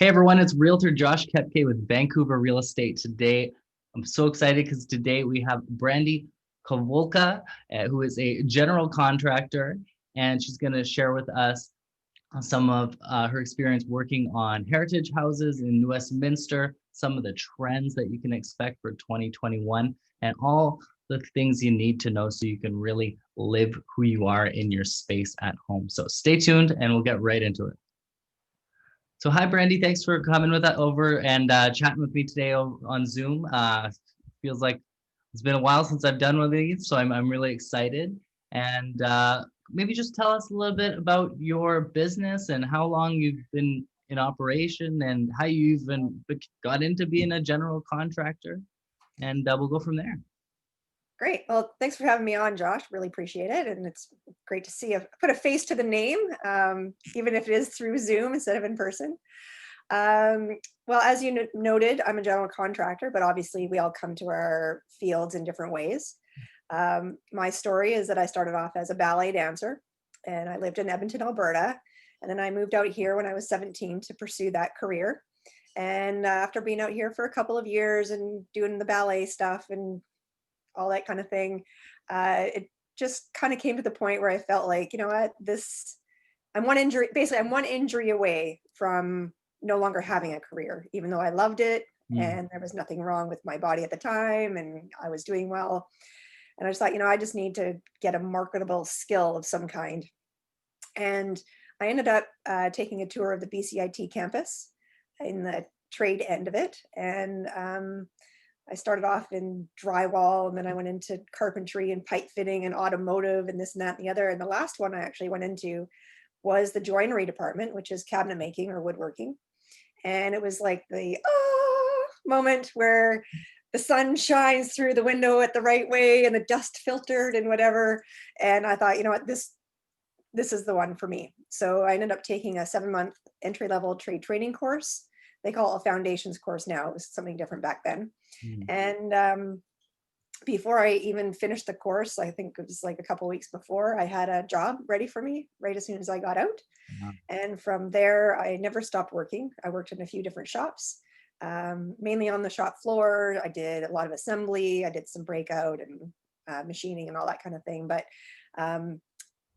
Hey everyone, it's Realtor Josh Kepke with Vancouver Real Estate today. I'm so excited because today we have Brandy Kawulka, who is a general contractor, and she's going to share with us some of her experience working on heritage houses in Westminster, some of the trends that you can expect for 2021, and all the things you need to know so you can really live who you are in your space at home. So stay tuned and we'll get right into it. So hi, Brandy. Thanks for coming with that over and chatting with me today on Zoom. Feels like it's been a while since I've done one of these, so I'm really excited. And maybe just tell us a little bit about your business and how long you've been in operation and how you even got into being a general contractor. And we'll go from there. Great. Well, thanks for having me on, Josh. Really appreciate it. And it's great to see put a face to the name, even if it is through Zoom instead of in person. Well, as you noted, I'm a general contractor, but obviously we all come to our fields in different ways. My story is that I started off as a ballet dancer and I lived in Edmonton, Alberta. And then I moved out here when I was 17 to pursue that career. And after being out here for a couple of years and doing the ballet stuff and all that kind of thing, it just kind of came to the point where I felt like, you know what, I'm one injury away from no longer having a career, even though I loved it and there was nothing wrong with my body at the time and I was doing well. And I just thought, I just need to get a marketable skill of some kind. And I ended up taking a tour of the BCIT campus in the trade end of it. And I started off in drywall and then I went into carpentry and pipe fitting and automotive and this and that and the other. And the last one I actually went into was the joinery department, which is cabinet making or woodworking. And it was like the moment where the sun shines through the window at the right way and the dust filtered and whatever. And I thought, you know what, this is the one for me. So I ended up taking a 7-month entry-level trade training course. They call it a foundations course now. It was something different back then. And before I even finished the course, I think it was like a couple of weeks before, I had a job ready for me right as soon as I got out. And from there, I never stopped working. I worked in a few different shops, mainly on the shop floor. I did a lot of assembly. I did some breakout and machining and all that kind of thing. But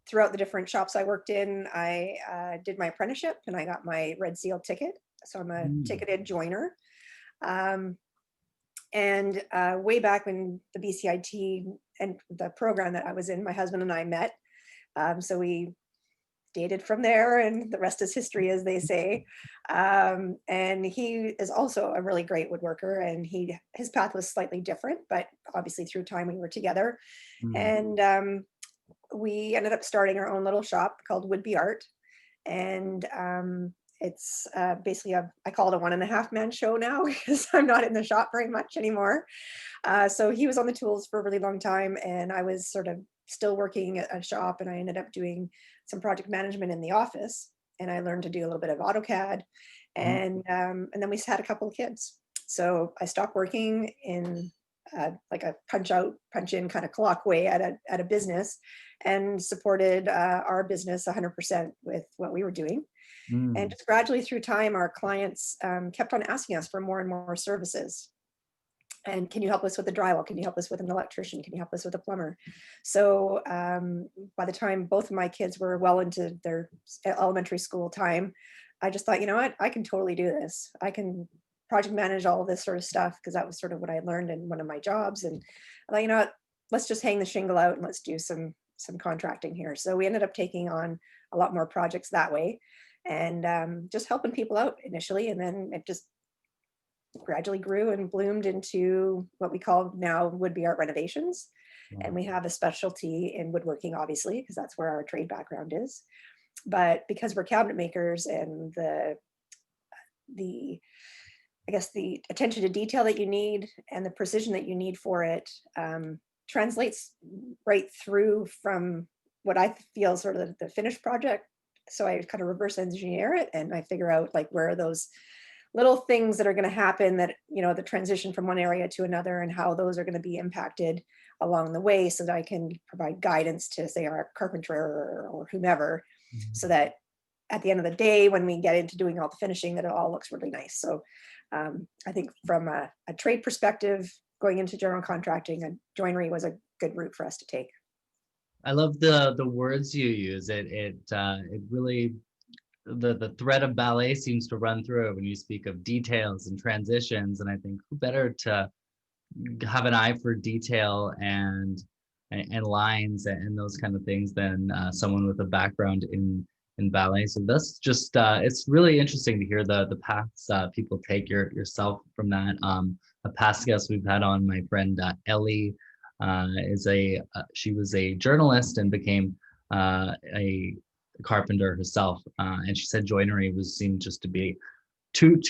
throughout the different shops I worked in, I did my apprenticeship and I got my Red Seal ticket. So I'm a ticketed joiner. And way back when the BCIT and the program that I was in, my husband and I met. So we dated from there and the rest is history, as they say. And he is also a really great woodworker and his path was slightly different, but obviously through time we were together. And we ended up starting our own little shop called Would Be Art. And it's basically I call it a 1.5 man show now because I'm not in the shop very much anymore. So he was on the tools for a really long time and I was sort of still working at a shop and I ended up doing some project management in the office and I learned to do a little bit of AutoCAD and then we had a couple of kids. So I stopped working in like a punch out, punch in kind of clock way at a business and supported our business 100% with what we were doing. And just gradually through time, our clients kept on asking us for more and more services. And can you help us with the drywall? Can you help us with an electrician? Can you help us with a plumber? So by the time both of my kids were well into their elementary school time, I just thought, you know what, I can totally do this. I can project manage all of this sort of stuff because that was sort of what I learned in one of my jobs. And I thought, you know what, let's just hang the shingle out and let's do some contracting here. So we ended up taking on a lot more projects that way. And just helping people out initially. And then it just gradually grew and bloomed into what we call now Would Be Art Renovations. And we have a specialty in woodworking, obviously, because that's where our trade background is. But because we're cabinet makers and the I guess the attention to detail that you need and the precision that you need for it translates right through from what I feel sort of the finished project. So I kind of reverse engineer it and I figure out like where are those little things that are going to happen that, the transition from one area to another and how those are going to be impacted along the way so that I can provide guidance to say our carpenter or whomever so that at the end of the day, when we get into doing all the finishing, that it all looks really nice. So I think from a trade perspective, going into general contracting, and joinery was a good route for us to take. I love the words you use. It really, the thread of ballet seems to run through it when you speak of details and transitions. And I think who better to have an eye for detail and lines and those kind of things than someone with a background in ballet. So that's just it's really interesting to hear the paths people take. Yourself from that. A past guest we've had on, my friend Ellie, is she was a journalist and became a carpenter herself, and she said joinery seemed just to be too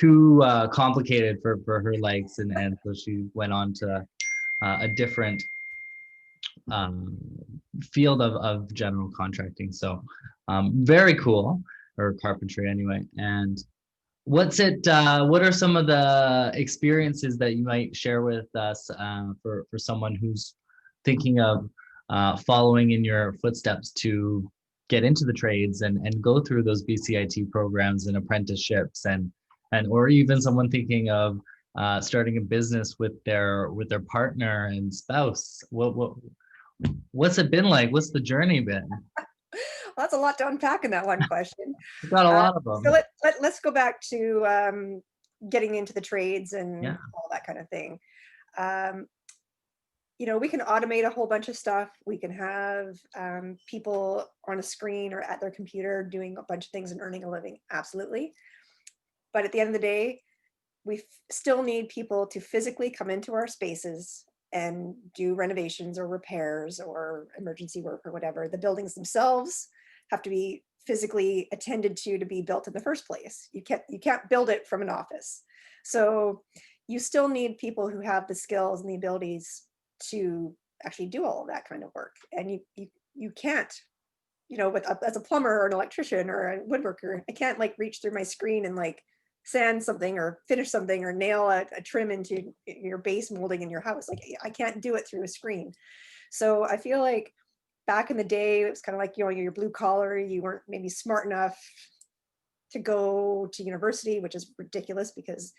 complicated for her legs, and so she went on to a different um, field of general contracting. So very cool, or carpentry anyway. And what are some of the experiences that you might share with us for someone who's thinking of following in your footsteps to get into the trades and go through those BCIT programs and apprenticeships, and or even someone thinking of starting a business with their partner and spouse? What's it been like? What's the journey been? Well, that's a lot to unpack in that one question. We've got a lot of So them. let's go back to getting into the trades and Yeah. all that kind of thing. Um, we can automate a whole bunch of stuff. We can have people on a screen or at their computer doing a bunch of things and earning a living. Absolutely. But at the end of the day, we still need people to physically come into our spaces and do renovations or repairs or emergency work or whatever. The buildings themselves have to be physically attended to be built in the first place. You can't build it from an office. So you still need people who have the skills and the abilities to actually do all of that kind of work. And you can't, as a plumber or an electrician or a woodworker, I can't like reach through my screen and like sand something or finish something or nail a trim into your base molding in your house. Like I can't do it through a screen. So I feel like back in the day, it was kind of like, you're blue collar, you weren't maybe smart enough to go to university, which is ridiculous because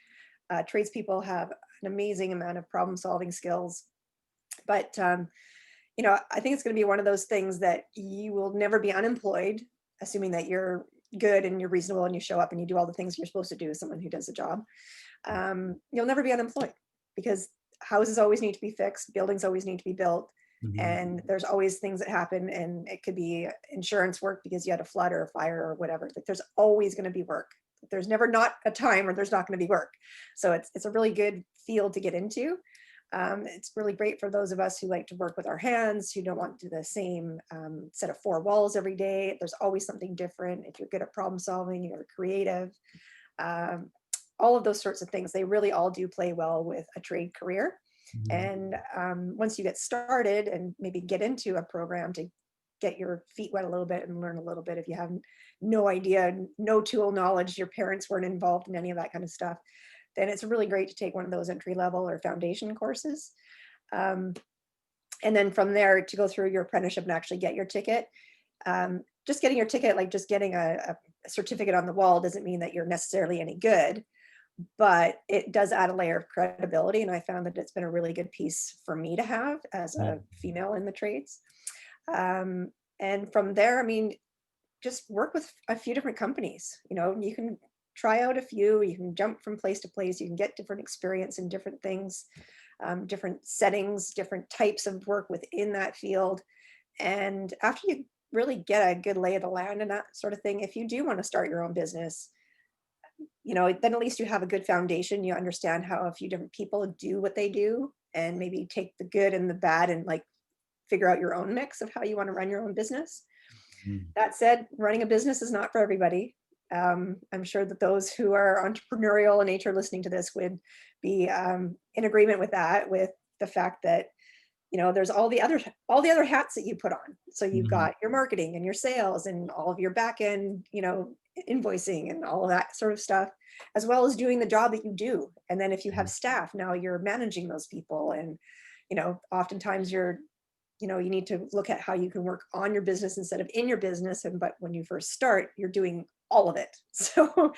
tradespeople have an amazing amount of problem solving skills. But, I think it's going to be one of those things that you will never be unemployed, assuming that you're good and you're reasonable and you show up and you do all the things you're supposed to do as someone who does the job. You'll never be unemployed because houses always need to be fixed, buildings always need to be built, and there's always things that happen, and it could be insurance work because you had a flood or a fire or whatever. Like there's always going to be work. There's never not a time where there's not going to be work. So it's a really good field to get into. It's really great for those of us who like to work with our hands, who don't want to do the same set of four walls every day. There's always something different. If you're good at problem solving, you're creative, all of those sorts of things, they really all do play well with a trade career. And once you get started and maybe get into a program to get your feet wet a little bit and learn a little bit, if you have no idea, no tool knowledge, your parents weren't involved in any of that kind of stuff, then it's really great to take one of those entry level or foundation courses. And then from there to go through your apprenticeship and actually get your ticket. Just getting your ticket, like just getting a certificate on the wall, doesn't mean that you're necessarily any good, but it does add a layer of credibility. And I found that it's been a really good piece for me to have as a female in the trades. And from there, I mean, just work with a few different companies. You can try out a few, you can jump from place to place, you can get different experience in different things, different settings, different types of work within that field. And after you really get a good lay of the land and that sort of thing, if you do want to start your own business, then at least you have a good foundation. You understand how a few different people do what they do, and maybe take the good and the bad and like figure out your own mix of how you want to run your own business. That said, running a business is not for everybody. I'm sure that those who are entrepreneurial in nature listening to this would be in agreement with that, with the fact that there's all the other hats that you put on. So you've got your marketing and your sales and all of your back end, invoicing and all of that sort of stuff, as well as doing the job that you do. And then if you have staff, now you're managing those people, and oftentimes you need to look at how you can work on your business instead of in your business. But when you first start, you're doing all of it. So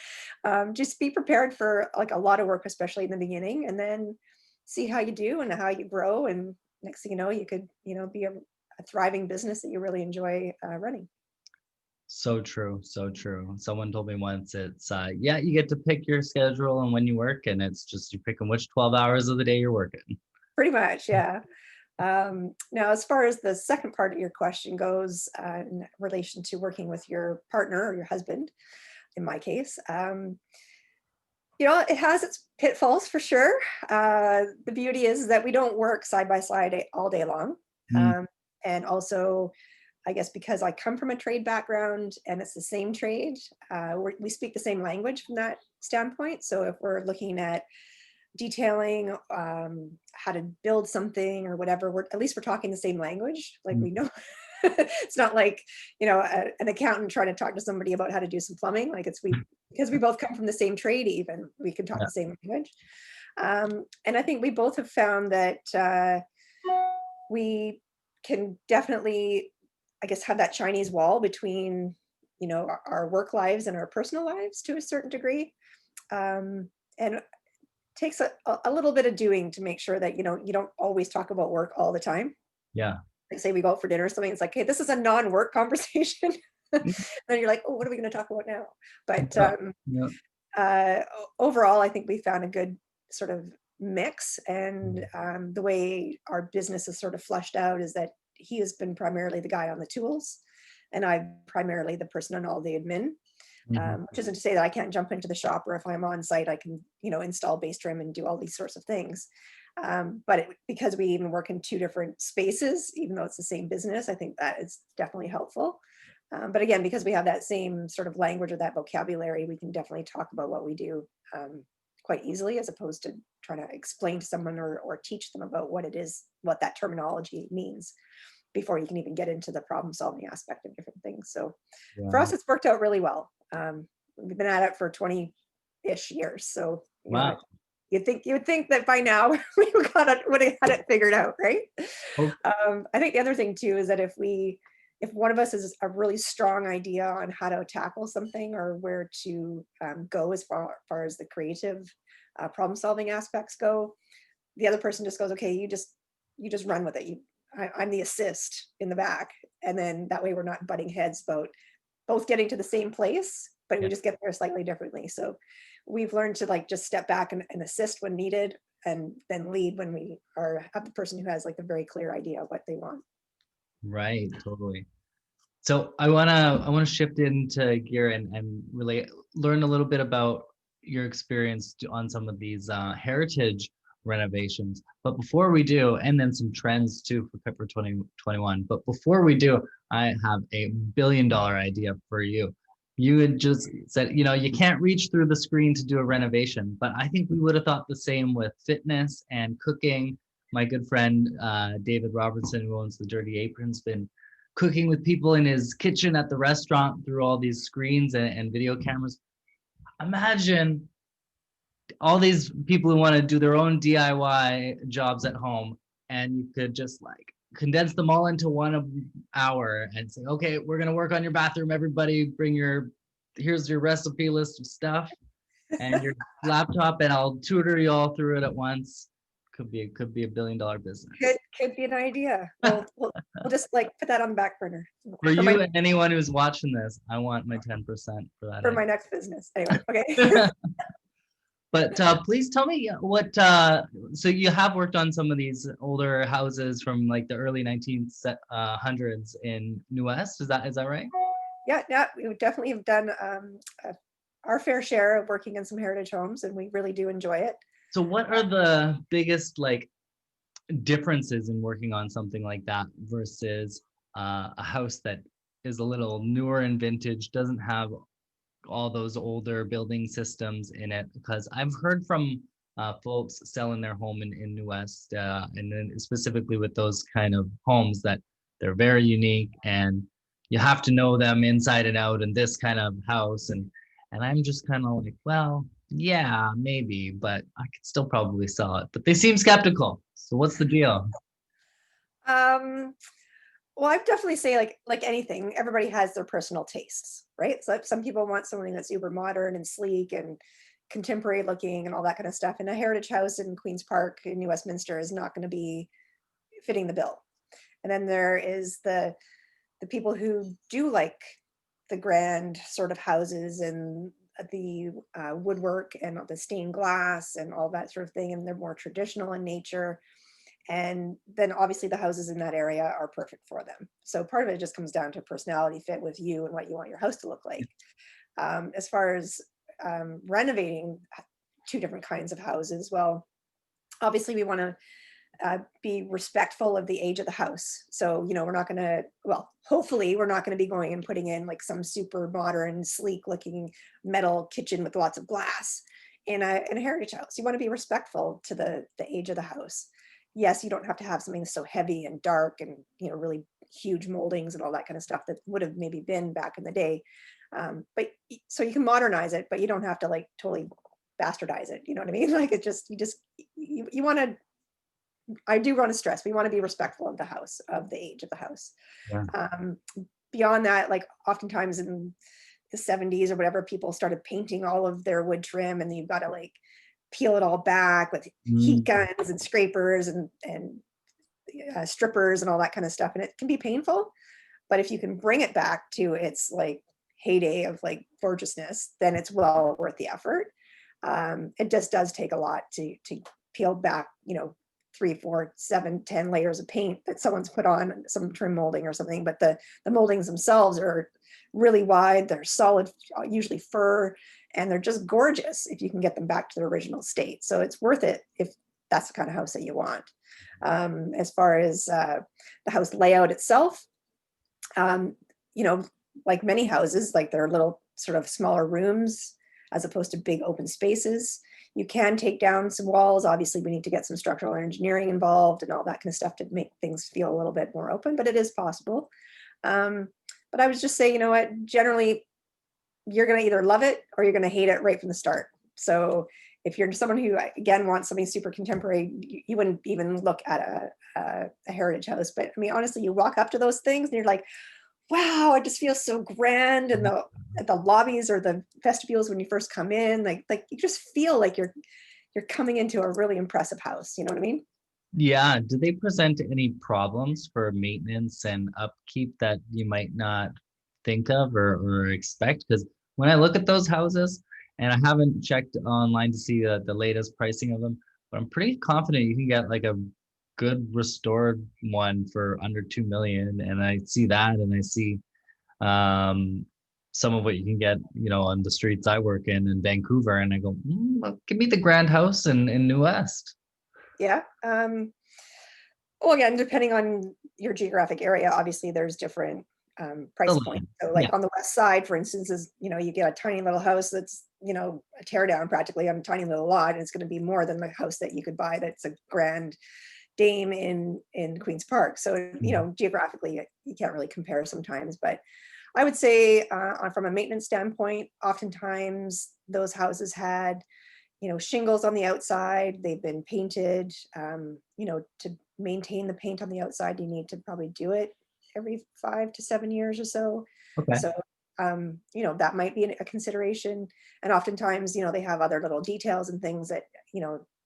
just be prepared for like a lot of work, especially in the beginning, and then see how you do and how you grow. And next thing you know, you could, be a thriving business that you really enjoy running. So true, so true. Someone told me once it's yeah, you get to pick your schedule and when you work, and it's just you picking which 12 hours of the day you're working. Pretty much, yeah. Now, as far as the second part of your question goes, in relation to working with your partner or your husband, in my case, it has its pitfalls for sure. The beauty is that we don't work side by side all day long. Mm, Um, and also, I guess because I come from a trade background and it's the same trade, we speak the same language from that standpoint. So if we're looking at detailing, how to build something or whatever, at least we're talking the same language. Like mm, we know, it's not like, an accountant trying to talk to somebody about how to do some plumbing. Like because we both come from the same trade, even we can talk yeah, the same language. And I think we both have found that we can definitely, I guess, have that Chinese wall between, our work lives and our personal lives to a certain degree. And takes a little bit of doing to make sure that, you don't always talk about work all the time. yeah. Like say we go out for dinner or something, it's like, hey, this is a non-work conversation. Mm, Then you're like, oh, what are we going to talk about now? But yeah, yeah. overall, I think we found a good sort of mix. And Mm, the way our business is sort of flushed out is that he has been primarily the guy on the tools, and I'm primarily the person on all the admin. mhm. Which isn't to say that I can't jump into the shop, or if I'm on site, I can, install base trim and do all these sorts of things. But because we even work in two different spaces, even though it's the same business, I think that is definitely helpful. But again, because we have that same sort of language or that vocabulary, we can definitely talk about what we do quite easily, as opposed to trying to explain to someone or teach them about what it is, what that terminology means before you can even get into the problem solving aspect of different things. So for Yeah. us, it's worked out really well. We've been at it for 20-ish years. So, Wow. you would think that by now we would have had it figured out, right? Oh, I think the other thing too is that if one of us has a really strong idea on how to tackle something or where to go as far as the creative problem solving aspects go, the other person just goes, okay, you just run with it. I'm the assist in the back, and then that way we're not butting heads about both getting to the same place, but we yeah. just get there slightly differently. So we've learned to like just step back and assist when needed, and then lead when we have the person who has like a very clear idea of what they want. Right, totally. So I wanna shift into gear and really learn a little bit about your experience on some of these heritage renovations. But before we do, and then some trends too for 2021. But before we do, I have a $1 billion idea for you. You had just said, you can't reach through the screen to do a renovation, but I think we would have thought the same with fitness and cooking. My good friend David Robertson, who owns the Dirty Apron's, been cooking with people in his kitchen at the restaurant through all these screens and video cameras. Imagine all these people who want to do their own DIY jobs at home, and you could just like condense them all into 1 hour and say, okay, we're going to work on your bathroom. Everybody here's your recipe list of stuff and your laptop, and I'll tutor you all through it at once. Could be $1 billion business. Could be an idea. We'll just like put that on the back burner For for my you and anyone who's watching this, I want my 10% for that for my idea. next business. Anyway, okay. But please tell me what. So you have worked on some of these older houses from like the early 1900s in New West. Is that right? Yeah, we would definitely have done our fair share of working in some heritage homes, and we really do enjoy it. So what are the biggest like differences in working on something like that versus a house that is a little newer in vintage, doesn't have all those older building systems in it? Because I've heard from folks selling their home in New West, and then specifically with those kind of homes, that they're very unique and you have to know them inside and out in this kind of house. And I'm just kind of like, well, yeah, maybe, but I could still probably sell it. But they seem skeptical. So what's the deal? Um, Well, I'd definitely say like anything, everybody has their personal tastes, right? So some people want something that's super modern and sleek and contemporary looking and all that kind of stuff. And a heritage house in Queen's Park in New Westminster is not going to be fitting the bill. And then there is the people who do like the grand sort of houses and the woodwork and the stained glass and all that sort of thing, and they're more traditional in nature. And then obviously the houses in that area are perfect for them. So part of it just comes down to personality fit with you and what you want your house to look like. As far as renovating two different kinds of houses, well, obviously we want to be respectful of the age of the house. So, we're not going to, well, hopefully we're not going to be going and putting in like some super modern, sleek looking metal kitchen with lots of glass in a heritage house. You want to be respectful to the age of the house. Yes, you don't have to have something so heavy and dark and, really huge moldings and all that kind of stuff that would have maybe been back in the day. But so you can modernize it, but you don't have to like totally bastardize it. You know what I mean? Like you want to, I do want to stress, we want to be respectful of the house, of the age of the house. Yeah. Beyond that, like oftentimes in the 70s or whatever, people started painting all of their wood trim, and you've got to like peel it all back with heat guns and scrapers and strippers and all that kind of stuff. And it can be painful, but if you can bring it back to its like heyday of like gorgeousness, then it's well worth the effort. It just does take a lot to peel back, 3, 4, 7, 10 layers of paint that someone's put on some trim molding or something. But the moldings themselves are really wide. They're solid, usually fir, and they're just gorgeous if you can get them back to their original state. So it's worth it if that's the kind of house that you want. As far as the house layout itself, like many houses, like there are little sort of smaller rooms as opposed to big open spaces. You can take down some walls. Obviously, we need to get some structural engineering involved and all that kind of stuff to make things feel a little bit more open, but it is possible. But I would just say, generally, you're going to either love it or you're going to hate it right from the start. So if you're someone who, again, wants something super contemporary, you wouldn't even look at a heritage house. But I mean, honestly, you walk up to those things and you're like, wow, it just feels so grand. And the lobbies or the vestibules when you first come in, like you just feel like you're coming into a really impressive house. You know what I mean? Yeah. Do they present any problems for maintenance and upkeep that you might not think of or expect? Because when I look at those houses, and I haven't checked online to see the latest pricing of them, but I'm pretty confident you can get like a good restored one for under 2 million. And I see that, and I see some of what you can get, on the streets I work in Vancouver, and I go, well, give me the grand house in New West. Yeah. Well, again, depending on your geographic area, obviously there's different price points. So like on the west side, for instance, is, you get a tiny little house that's, a tear down practically on a tiny little lot, and it's going to be more than the house that you could buy that's a grand dame in Queen's Park. So, geographically, you can't really compare sometimes. But I would say from a maintenance standpoint, oftentimes those houses had, shingles on the outside. They've been painted. To maintain the paint on the outside, you need to probably do it every 5 to 7 years or so. Okay. So, that might be a consideration. And oftentimes, they have other little details and things that,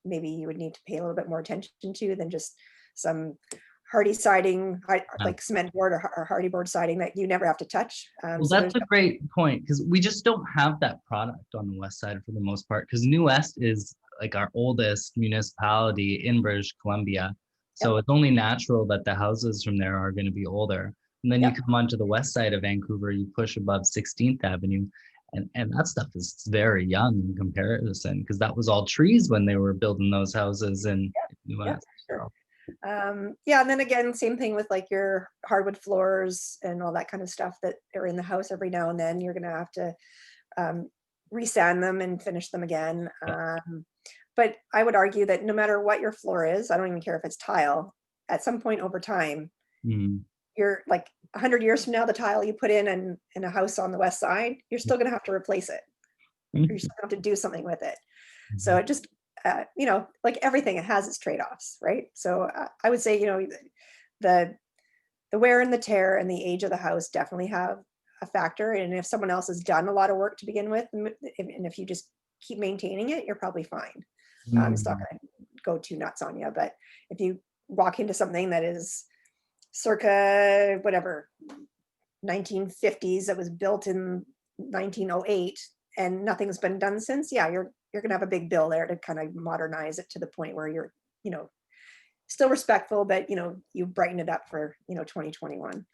maybe you would need to pay a little bit more attention to than just some hardy siding, like cement board or hardy board siding that you never have to touch. Well, that's a great point, because we just don't have that product on the west side for the most part, because New West is like our oldest municipality in British Columbia. So it's only natural that the houses from there are going to be older. And then you come onto the west side of Vancouver, you push above 16th Avenue, and that stuff is very young in comparison, because that was all trees when they were building those houses in New West. Sure. And then again, same thing with like your hardwood floors and all that kind of stuff that are in the house. Every now and then you're going to have to resand them and finish them again. But I would argue that no matter what your floor is, I don't even care if it's tile, at some point over time, you're like 100 years from now, the tile you put in a house on the west side, you're still going to have to replace it. You're still going to have to do something with it. So it just, like everything, it has its trade-offs, right? So I would say, the the wear and the tear and the age of the house definitely have a factor. And if someone else has done a lot of work to begin with, and if you just keep maintaining it, you're probably fine. It's not Mm, going to go too nuts on you. But if you walk into something that is circa whatever 1950s, that was built in 1908, and nothing's been done since, yeah, you're going to have a big bill there to kind of modernize it to the point where you're, still respectful, but you brighten it up for 2021.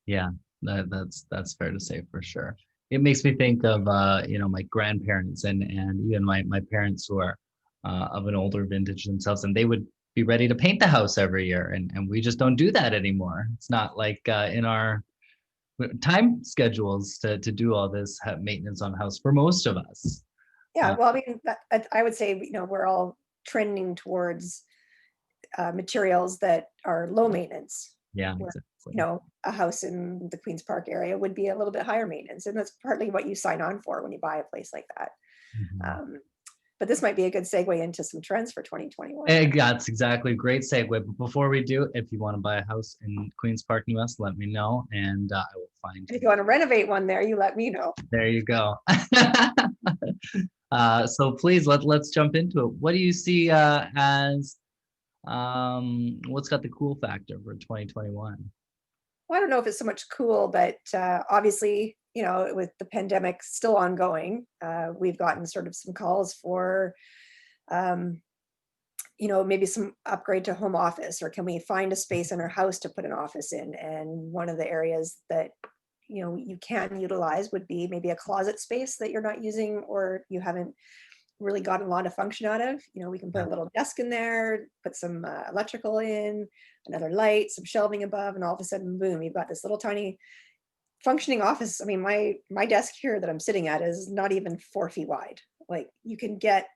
yeah, that's fair to say for sure. It makes me think of my grandparents and even my parents who are of an older vintage themselves, and they would be ready to paint the house every year, and we just don't do that anymore. It's not like in our time schedules to do all this maintenance on the house for most of us. Yeah, Uh, well, I mean, I would say, we're all trending towards materials that are low maintenance, yeah, where, exactly. a house in the Queen's Park area would be a little bit higher maintenance. And that's partly what you sign on for when you buy a place like that. Mhm. Um, but this might be a good segue into some trends for 2021. That's exactly a great segue. But before we do, if you want to buy a house in Queens Park, US, let me know, and I will find And if you. you want to renovate one there, you let me know. There you go. So please let's jump into it. What do you see as what's got the cool factor for 2021? Well, I don't know if it's so much cool, but obviously, with the pandemic still ongoing, we've gotten sort of some calls for, um, maybe some upgrade to home office, or can we find a space in our house to put an office in? And one of the areas that, you can utilize would be maybe a closet space that you're not using, or you haven't really got a lot of function out of. We can put Yeah. a little desk in there, put some electrical in, another light, some shelving above, and all of a sudden, boom, you've got this little tiny functioning office. I mean, my desk here that I'm sitting at is not even 4 feet wide. Like, you can get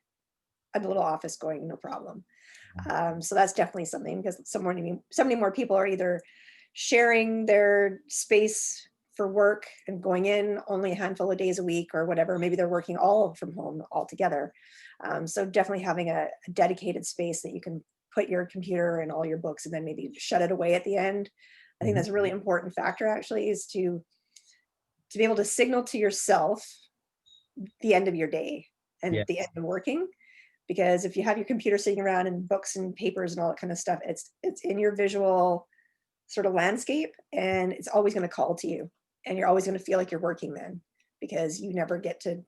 a little office going, no problem. So that's definitely something, because so many more people are either sharing their space for work and going in only a handful of days a week or whatever. Maybe they're working all from home altogether. So definitely having a dedicated space that you can put your computer and all your books, and then maybe shut it away at the end. I think Mhm. that's a really important factor, actually, is to be able to signal to yourself the end of your day Yeah. and the end of working. Because if you have your computer sitting around and books and papers and all that kind of stuff, it's in your visual sort of landscape, and it's always going to call to you, and you're always going to feel like you're working then, because you never get to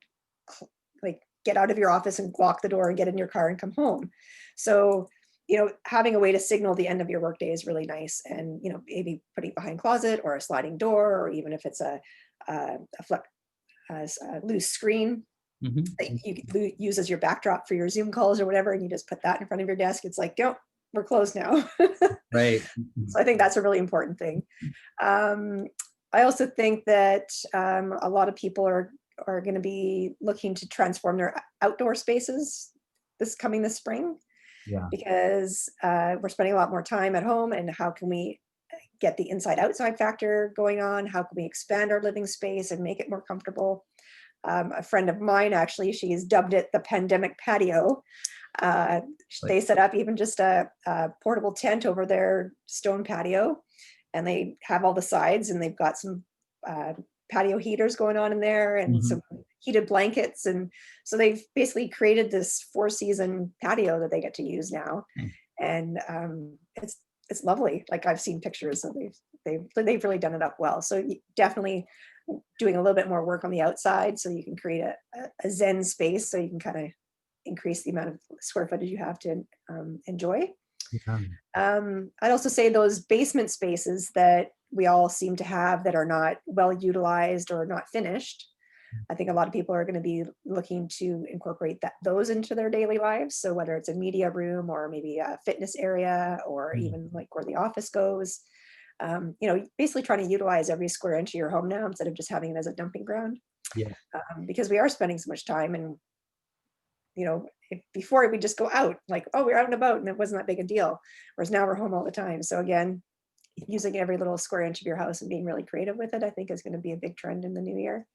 like get out of your office and lock the door and get in your car and come home. So having a way to signal the end of your workday is really nice. And maybe putting it behind closet or a sliding door, or even if it's a loose screen Mhm. that you could use as your backdrop for your Zoom calls or whatever, and you just put that in front of your desk. It's like, go, we're closed now. Right. So I think that's a really important thing. Um, I also think that a lot of people are going to be looking to transform their outdoor spaces this spring, Yeah. because we're spending a lot more time at home. And how can we get the inside outside factor going on? How can we expand our living space and make it more comfortable? A friend of mine, actually, she's dubbed it the pandemic patio. Uh, Like, they set up even just a portable tent over their stone patio, and they have all the sides, and they've got some uh, patio heaters going on in there, and mhm. some heated blankets. And so they've basically created this 4-season patio that they get to use now. Mm. And it's lovely. Like, I've seen pictures, and they've really done it up well. So definitely doing a little bit more work on the outside, so you can create a zen space, so you can kind of increase the amount of square footage you have to enjoy. Yeah. I'd also say those basement spaces that we all seem to have that are not well utilized or not finished. I think a lot of people are going to be looking to incorporate those into their daily lives. So whether it's a media room, or maybe a fitness area, or Mm. even like where the office goes, basically trying to utilize every square inch of your home now, instead of just having it as a dumping ground. Yeah. Because we are spending so much time, and before we just go out, like, oh, we're out and about, and it wasn't that big a deal. Whereas now we're home all the time. So again, using every little square inch of your house and being really creative with it, I think is going to be a big trend in the new year.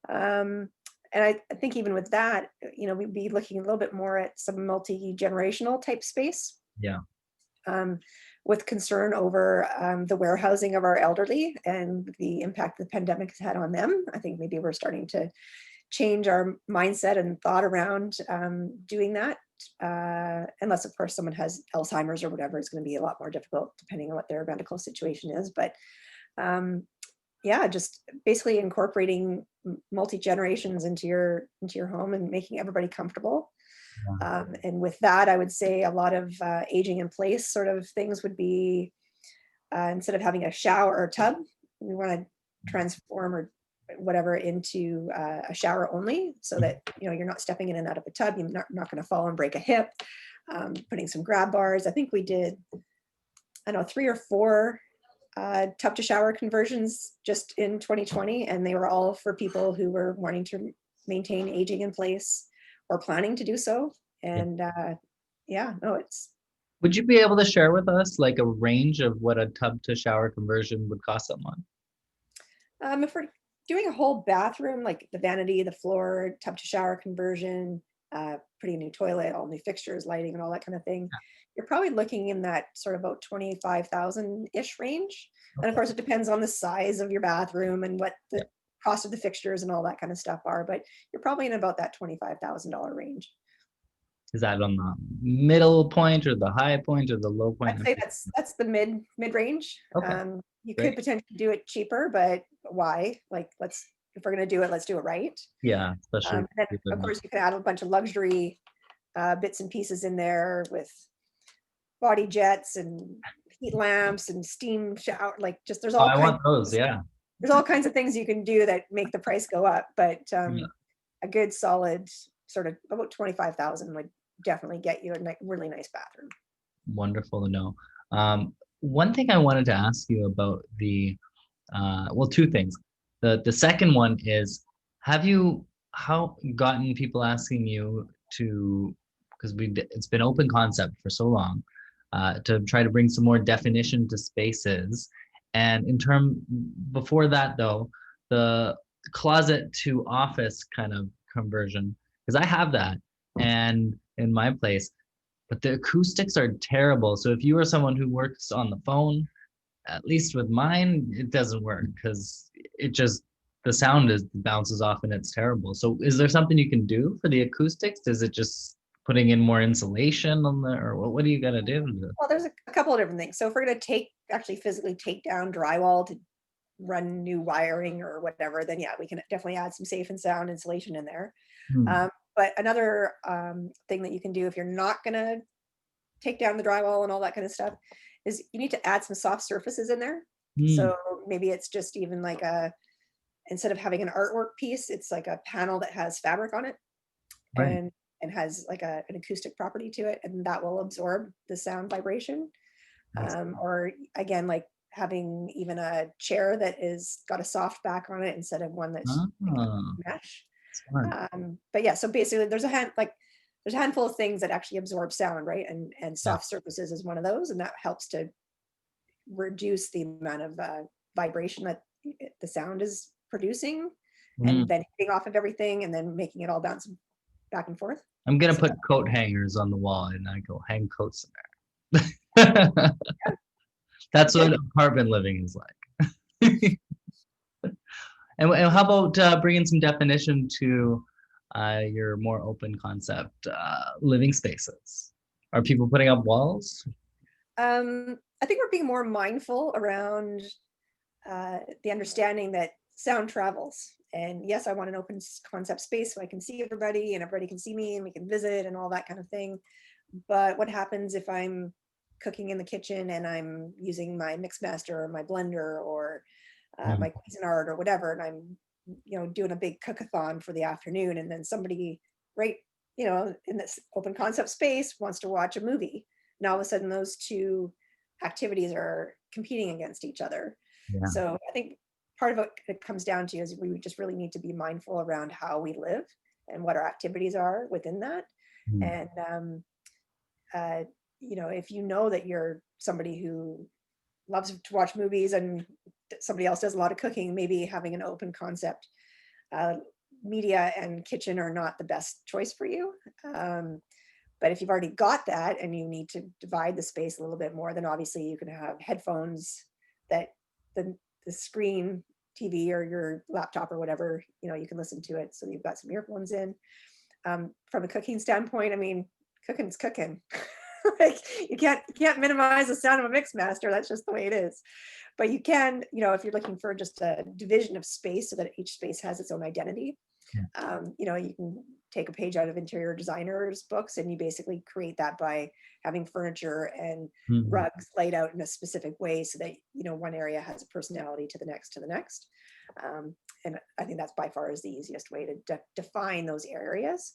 Um, and I think even with that, we'd be looking a little bit more at some multi-generational type space. Yeah. Um, with concern over the warehousing of our elderly and the impact the pandemic has had on them. I think maybe we're starting to change our mindset and thought around doing that. Unless, of course, someone has Alzheimer's or whatever, it's going to be a lot more difficult depending on what their medical situation is. But yeah, just basically incorporating multi-generations into your home and making everybody comfortable. And with that, I would say a lot of aging in place sort of things would be instead of having a shower or tub, we want to transform or whatever into a shower only, so that you're not stepping in and out of a tub. You're not going to fall and break a hip. Putting some grab bars. I think we did, I don't know, 3 or 4 tub to shower conversions just in 2020, and they were all for people who were wanting to maintain aging in place or planning to do so. And yeah, no, it's. Would you be able to share with us like a range of what a tub to shower conversion would cost someone? If we're doing a whole bathroom, like the vanity, the floor, tub to shower conversion, putting a new toilet, all new fixtures, lighting, and all that kind of thing, you're probably looking in that sort of about 25,000-ish range. And of course, it depends on the size of your bathroom and what the cost of the fixtures and all that kind of stuff are. But you're probably in about that $25,000 range. Is that on the middle point or the high point or the low point? I'd say that's the mid range. Okay. You Great. could potentially do it cheaper, but why? Like, if we're going to do it, let's do it right. Yeah, especially. Then, of course, you can add a bunch of luxury bits and pieces in there with body jets and heat lamps and steam shower. Like, just there's all I kinds. want those. Yeah. There's all kinds of things you can do that make the price go up, but a good solid sort of about 25,000 would definitely get you a really nice bathroom. Wonderful to know. One thing I wanted to ask you about well, 2 things. The second one is, have you gotten people asking you to, because it's been open concept for so long, to try to bring some more definition to spaces. And before that though, the closet to office kind of conversion, because I have that and in my place, but the acoustics are terrible. So if you are someone who works on the phone, at least with mine, it doesn't work because the sound bounces off and it's terrible. So is there something you can do for the acoustics? Is it just putting in more insulation or what do you got to do? Well, there's a couple of different things. So if we're going to actually physically take down drywall to run new wiring or whatever, then yeah, we can definitely add some safe and sound insulation in there. But another thing that you can do if you're not going to take down the drywall and all that kind of stuff is you need to add some soft surfaces in there. So maybe it's just even like instead of having an artwork piece, it's like a panel that has fabric on it. Right. And has like an acoustic property to it, and that will absorb the sound vibration. Or again, like having even a chair that is got a soft back on it instead of one that's mesh. But yeah, so basically there's a handful of things that actually absorb sound, right? And soft surfaces is one of those, and that helps to reduce the amount of vibration that the sound is producing, and then hitting off of everything and then making it all bounce back and forth. I'm gonna put coat hangers on the wall and I go hang coats in there. That's what apartment living is like. And how about bringing some definition to your more open concept living spaces? Are people putting up walls? I think we're being more mindful around the understanding that sound travels. And yes, I want an open concept space so I can see everybody and everybody can see me and we can visit and all that kind of thing. But what happens if I'm cooking in the kitchen and I'm using my Mixmaster or my blender or my Cuisinart or whatever, and I'm doing a big cookathon for the afternoon, and then somebody right in this open concept space wants to watch a movie, and all of a sudden those 2 activities are competing against each other. So I think part of what it comes down to is we just really need to be mindful around how we live and what our activities are within that. And if you know that you're somebody who loves to watch movies and somebody else does a lot of cooking, maybe having an open concept media and kitchen are not the best choice for you. But if you've already got that and you need to divide the space a little bit more, then obviously you can have headphones that the screen TV or your laptop or whatever, you can listen to it. So you've got some earphones in. From a cooking standpoint, I mean, cooking's cooking. Like you can't minimize the sound of a mix master. That's just the way it is. But you can, if you're looking for just a division of space so that each space has its own identity, you can take a page out of interior designers books and you basically create that by having furniture and rugs laid out in a specific way so that, one area has a personality to the next. And I think that's by far is the easiest way to define those areas.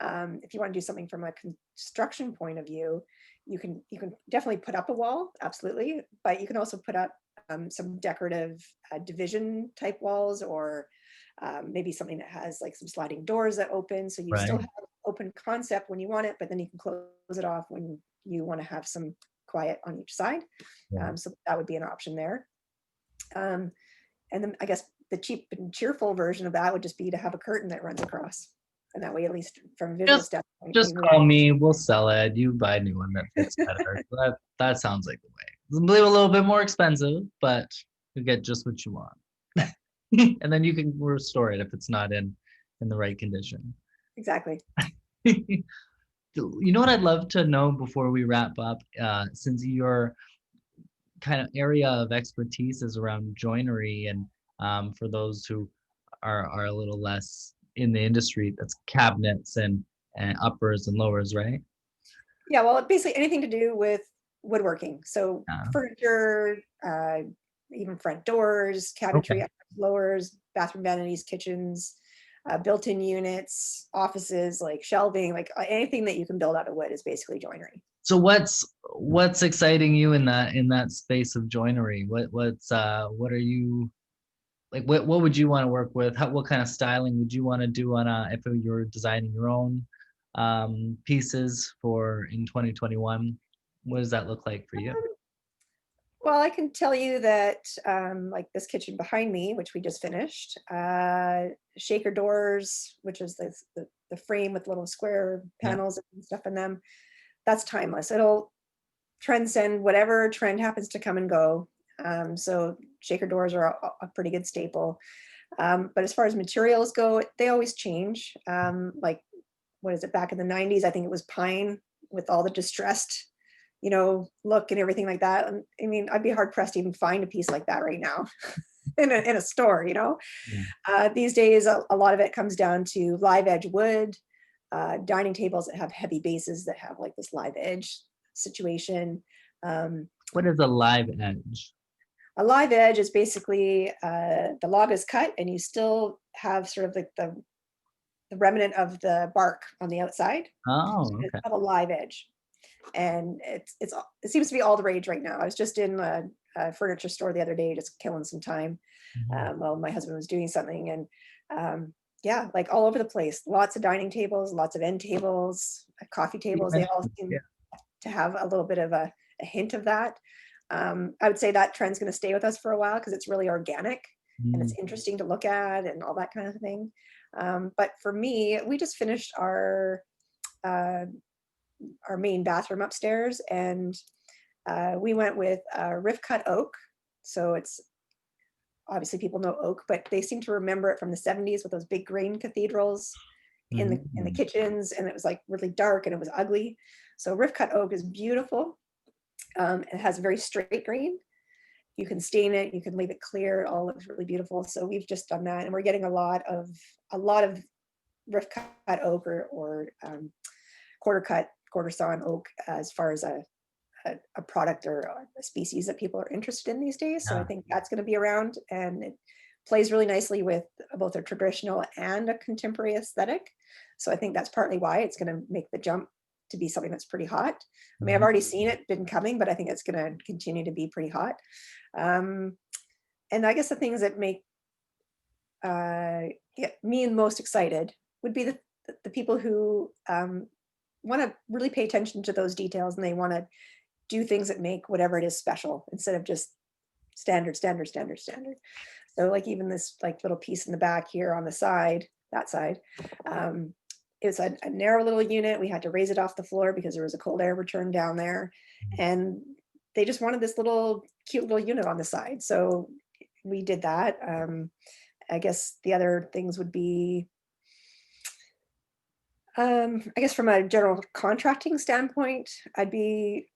If you want to do something from a construction point of view, you can definitely put up a wall, absolutely, but you can also put up some decorative division type walls, or maybe something that has like some sliding doors that open, so you still have open concept when you want it, but then you can close it off when you want to have some quiet on each side. So that would be an option there. And then I guess the cheap and cheerful version of that would just be to have a curtain that runs across. And that way, at least from a visual standpoint, just call me, we'll sell it. You buy a new one that fits better. That sounds like the way. It's a little bit more expensive, but you get just what you want. And then you can restore it if it's not in the right condition. Exactly. You know what I'd love to know before we wrap up, since your kind of area of expertise is around joinery, and for those who are a little less in the industry, that's cabinets and uppers and lowers, right? Yeah, well, basically anything to do with woodworking. So furniture, even front doors, cabinetry, uppers, lowers, bathroom vanities, kitchens, built-in units, offices, like shelving, like anything that you can build out of wood is basically joinery. So what's exciting you in that space of joinery? What are you like? What would you want to work with? What kind of styling would you want to do if you're designing your own pieces for in 2021? What does that look like for you? Well, I can tell you that like this kitchen behind me, which we just finished, shaker doors, which is the frame with little square panels and stuff in them, that's timeless. It'll transcend whatever trend happens to come and go. So shaker doors are a pretty good staple. But as far as materials go, they always change. Like, what is it, back in the 90s, I think it was pine with all the distressed, look and everything like that. And I mean, I'd be hard pressed to even find a piece like that right now in a store, These days, a lot of it comes down to live edge wood, dining tables that have heavy bases that have like this live edge situation. What is a live edge? A live edge is basically the log is cut and you still have sort of like the remnant of the bark on the outside. Oh, So okay. it's have a live edge, and it seems to be all the rage right now. I was just in a furniture store the other day, just killing some time while my husband was doing something, and yeah, like all over the place. Lots of dining tables, lots of end tables, coffee tables. They all seem to have a little bit of a hint of that. I would say that trend's going to stay with us for a while because it's really organic and it's interesting to look at and all that kind of thing. But for me, we just finished our main bathroom upstairs, and we went with rift cut oak. So it's obviously people know oak, but they seem to remember it from the 70s with those big green cathedrals in the kitchens, and it was like really dark and it was ugly. So rift cut oak is beautiful. It has a very straight grain. You can stain it, you can leave it clear. It all looks really beautiful. So we've just done that, and we're getting a lot of rift cut oak or quarter sawn oak as far as a product or a species that people are interested in these days. So I think that's going to be around, and it plays really nicely with both a traditional and a contemporary aesthetic. So I think that's partly why it's going to make the jump to be something that's pretty hot. I mean, I've already seen it been coming, but I think it's going to continue to be pretty hot. And I guess the things that make get me most excited would be the people who want to really pay attention to those details, and they want to do things that make whatever it is special instead of just standard. So like even this like little piece in the back here on the side, that side, it was a narrow little unit. We had to raise it off the floor because there was a cold air return down there. And they just wanted this little cute little unit on the side. So we did that. I guess the other things would be, I guess from a general contracting standpoint, I'd be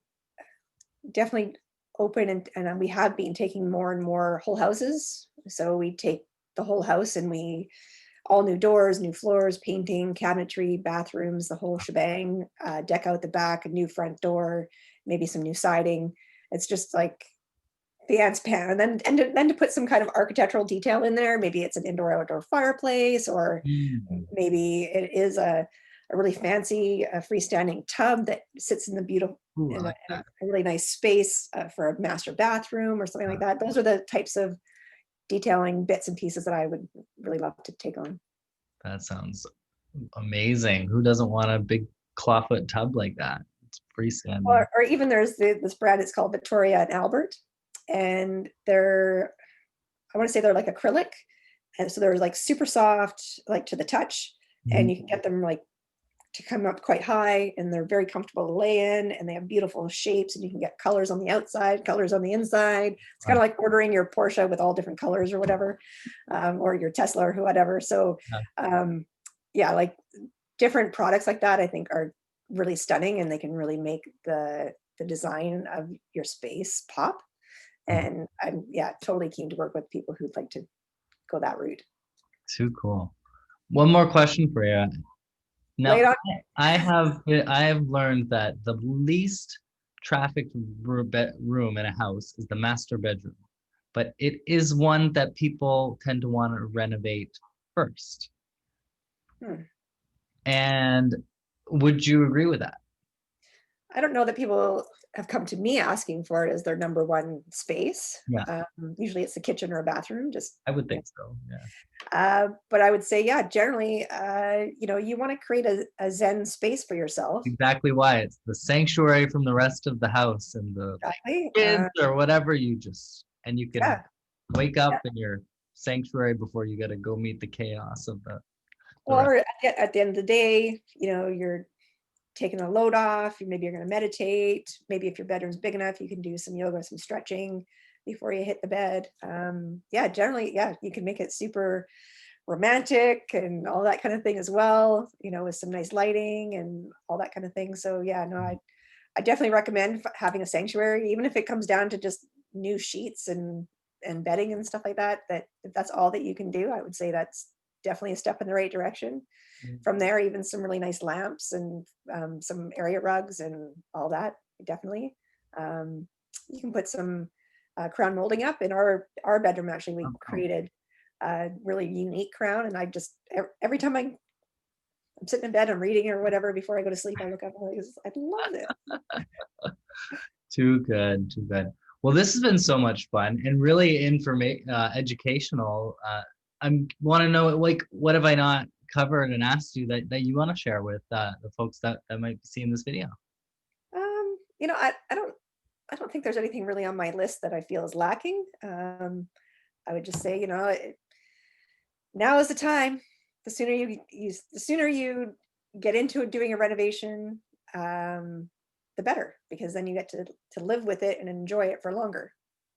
definitely open, and we have been taking more and more whole houses. So we take the whole house and we all new doors, new floors, painting, cabinetry, bathrooms, the whole shebang, deck out the back, a new front door, maybe some new siding. It's just like the ants pan, and then to put some kind of architectural detail in there. Maybe it's an indoor outdoor fireplace, or maybe it is a really fancy freestanding tub that sits in the beautiful Ooh, I in like a that. really nice space for a master bathroom or something like that. Those are the types of detailing bits and pieces that I would really love to take on. That sounds amazing. Who doesn't want a big clawfoot tub like that? It's freestanding. Or even there's this brand, it's called Victoria and Albert, and I want to say they're like acrylic, and so they're like super soft, like to the touch, and Mhm. you can get them like to come up quite high, and they're very comfortable to lay in, and they have beautiful shapes, and you can get colors on the outside, colors on the inside. It's kind of like ordering your Porsche with all different colors or whatever, or your Tesla or whatever. So Yeah. um, yeah, like different products like that I think are really stunning, and they can really make the design of your space pop. And I'm, yeah, totally keen to work with people who'd like to go that route. Too cool. One more question for you. Lay Now, it on. I have learned that the least trafficked room in a house is the master bedroom, but it is one that people tend to want to renovate first. Hmm. And would you agree with that? I don't know that people have come to me asking for it as their number one space. Yeah, Usually it's the kitchen or a bathroom, just I would yeah. think so. Yeah. But I would say, yeah, generally, you want to create a Zen space for yourself. Exactly why it's the sanctuary from the rest of the house and the Exactly. kids or whatever and you can Yeah. wake up in your sanctuary before you got to go meet the chaos of the Well, rest. or at the end of the day, you're taking a load off. Maybe you're going to meditate. Maybe if your bedroom's big enough, you can do some yoga, some stretching before you hit the bed. Yeah, generally, yeah, you can make it super romantic and all that kind of thing as well, with some nice lighting and all that kind of thing. So yeah, no, I definitely recommend having a sanctuary, even if it comes down to just new sheets and bedding and stuff like that. That if that's all that you can do, I would say that's definitely a step in the right direction. From there, even some really nice lamps and some area rugs and all that. Definitely, you can put some crown molding up in our bedroom. Actually, we Oh, created a really unique crown, and I just every time I'm sitting in bed, I'm reading or whatever before I go to sleep, I look up and I love it. too good, too good. Well, this has been so much fun and really educational. I want to know, like, what have I not covered and asked you that you want to share with the folks that might be seeing this video? I don't think there's anything really on my list that I feel is lacking. I would just say, now is the time. The sooner you get into doing a renovation, the better, because then you get to live with it and enjoy it for longer.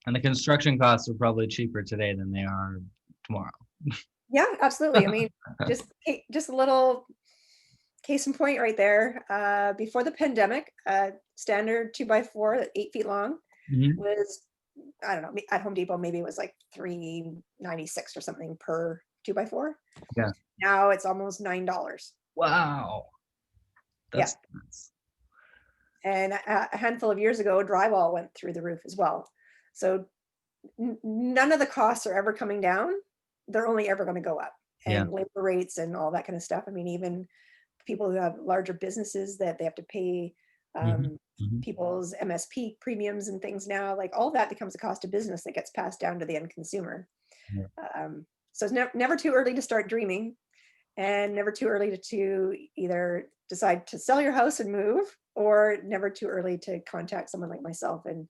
And the construction costs are probably cheaper today than they are tomorrow. Yeah, absolutely. I mean, just a little case in point right there. Before the pandemic, standard 2x4, 8 feet long, Mhm. was, I don't know, at Home Depot maybe it was like 396 or something per 2x4. Yeah. Now it's almost $9. Wow. Yeah. That's And a handful of years ago, drywall went through the roof as well. So none of the costs are ever coming down. They're only ever going to go up. yeah. And labor rates and all that kind of stuff. I mean, even people who have larger businesses that they have to pay Hmm. um, Hmm. people's MSP premiums and things now, like all that becomes a cost of business that gets passed down to the end consumer. Yeah. So it's never too early to start dreaming, and never too early to either decide to sell your house and move, or never too early to contact someone like myself and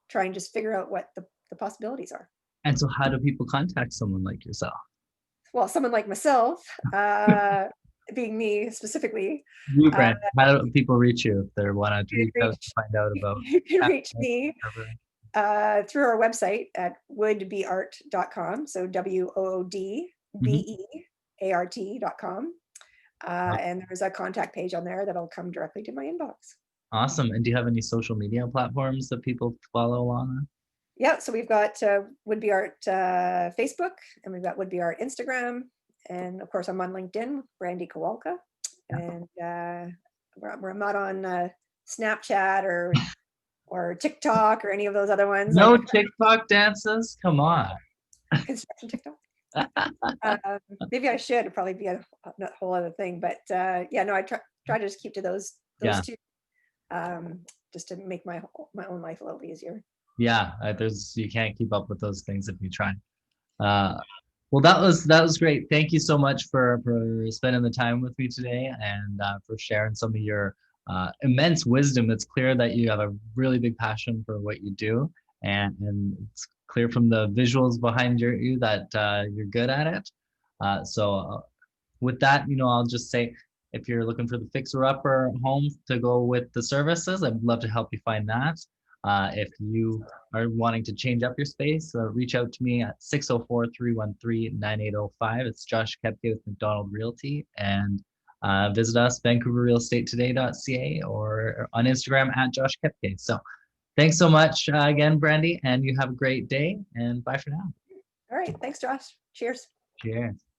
try and just figure out what the possibilities are. And so, how do people contact someone like yourself? Well, someone like myself, uh, being me specifically. You, Uh, Brandy, how do people reach you if they want to you reach can out reach, to find out about you can reach Capstone, me whatever? through our website at woodbeart.com. So Mhm. WOODBEART.com. And there's a contact page on there that'll come directly to my inbox. Awesome. And do you have any social media platforms that people follow along on? Yeah, so we've got Would Be Art Facebook, and we've got Would Be Art Instagram, and of course I'm on LinkedIn, Brandy Kawulka, Yeah. and I'm not on Snapchat or TikTok or any of those other ones. No TikTok dances? Come on. Construction TikTok. Maybe I should. It'd probably be a whole other thing, but yeah, no, I try to just keep to those Yeah. two, just to make my own life a little easier. Yeah. There's you can't keep up with those things if you try. Well, that was great. Thank you so much for spending the time with me today and for sharing some of your immense wisdom. It's clear that you have a really big passion for what you do, and it's clear from the visuals behind you that you're good at it. So with that, I'll just say if you're looking for the fixer-upper home to go with the services, I'd love to help you find that. If you are wanting to change up your space, reach out to me at 604-313-9805. It's Josh Kepke with McDonald Realty, and visit us, vancouverrealestatetoday.ca, or on Instagram at Josh Kepke. So thanks so much again, Brandy, and you have a great day, and bye for now. All right. Thanks, Josh. Cheers. Cheers.